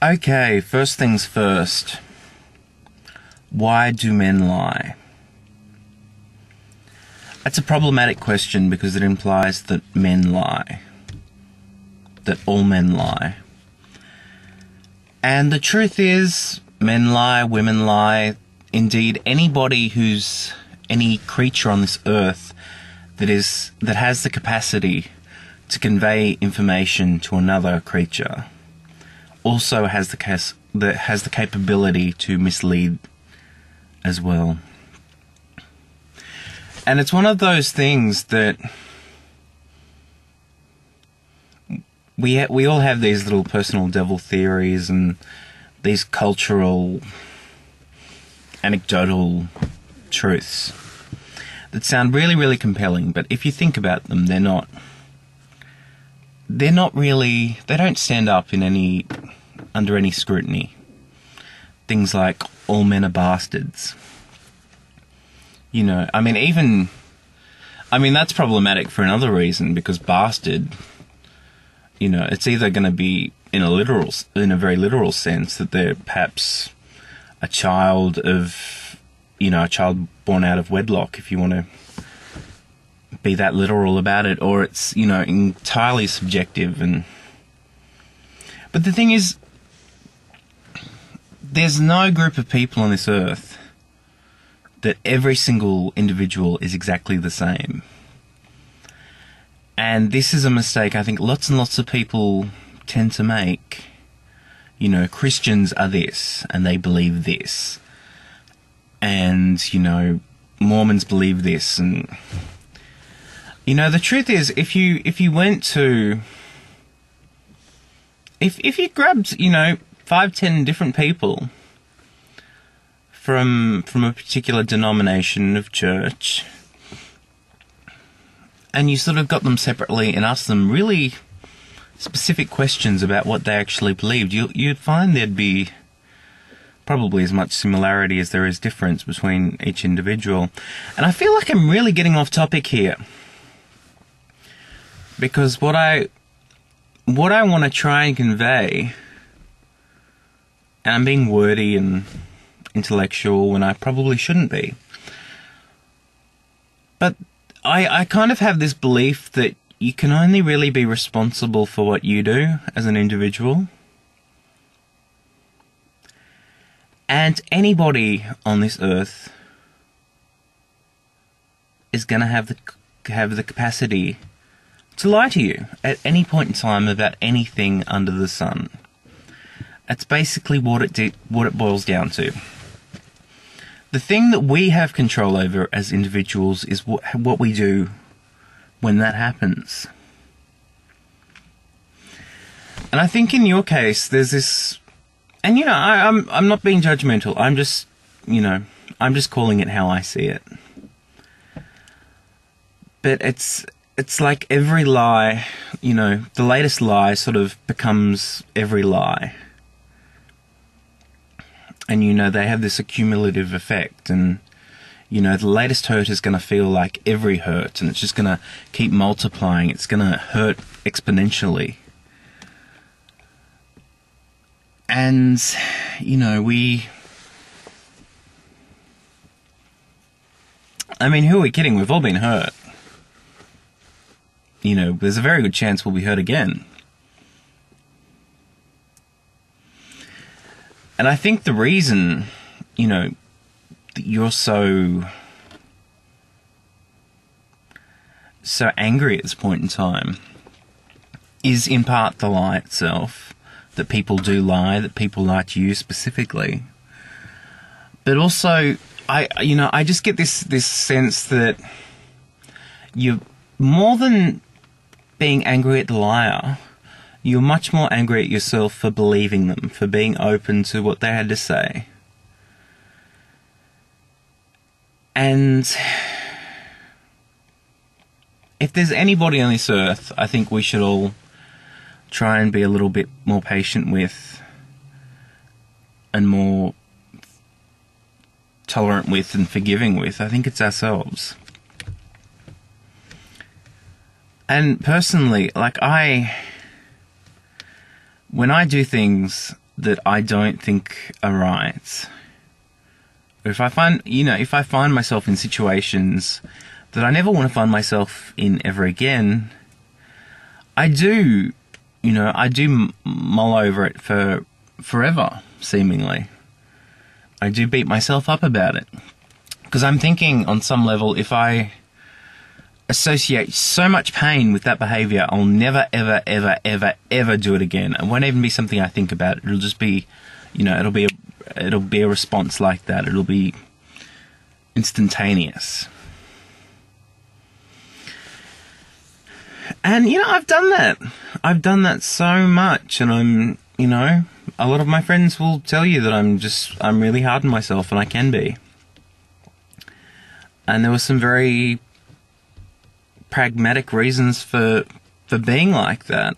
Okay, first things first. Why do men lie? That's a problematic question because it implies that men lie. That all men lie. And the truth is, men lie, women lie. Indeed, any creature on this earth that has the capacity to convey information to another creature also has the capability to mislead as well. And it's one of those things that we all have these little personal devil theories and these cultural, anecdotal truths that sound really, really compelling, but if you think about them, they don't stand up under any scrutiny. Things like all men are bastards. That's problematic for another reason, because bastard, it's either going to be in a very literal sense that they're perhaps a child born out of wedlock, if you want to be that literal about it, or it's, entirely subjective. But the thing is, there's no group of people on this earth that every single individual is exactly the same. And this is a mistake I think lots and lots of people tend to make. Christians are this, and they believe this. And, Mormons believe this. And, the truth is, if you grabbed, 5-10 different people from a particular denomination of church, and you sort of got them separately and asked them really specific questions about what they actually believed, you'd find there'd be probably as much similarity as there is difference between each individual. And I feel like I'm really getting off topic here, because what I want to try and convey, and I'm being wordy and intellectual when I probably shouldn't be, but I kind of have this belief that you can only really be responsible for what you do as an individual. And anybody on this earth is going to have the capacity to lie to you at any point in time about anything under the sun. That's basically what it boils down to. The thing that we have control over as individuals is what we do when that happens. And I think in your case, there's this, and I'm not being judgmental. I'm just calling it how I see it. But it's like every lie, the latest lie sort of becomes every lie. And, they have this accumulative effect. And, the latest hurt is going to feel like every hurt. And it's just going to keep multiplying. It's going to hurt exponentially. And, who are we kidding? We've all been hurt. There's a very good chance we'll be hurt again. And I think the reason, that you're so angry at this point in time is in part the lie itself, that people do lie, that people lie to you specifically. But also, I just get this sense that you're more than being angry at the liar, you're much more angry at yourself for believing them, for being open to what they had to say. And if there's anybody on this earth I think we should all try and be a little bit more patient with, and more tolerant with and forgiving with, I think it's ourselves. And personally, when I do things that I don't think are right, if I find myself in situations that I never want to find myself in ever again, I do mull over it for forever, seemingly. I do beat myself up about it. Because I'm thinking, on some level, if I associate so much pain with that behaviour, I'll never, ever, ever, ever, ever do it again. It won't even be something I think about. It'll just be, it'll be a response like that. It'll be instantaneous. And, I've done that. I've done that so much, and I'm, a lot of my friends will tell you that I'm really hard on myself, and I can be. And there were some very pragmatic reasons for being like that.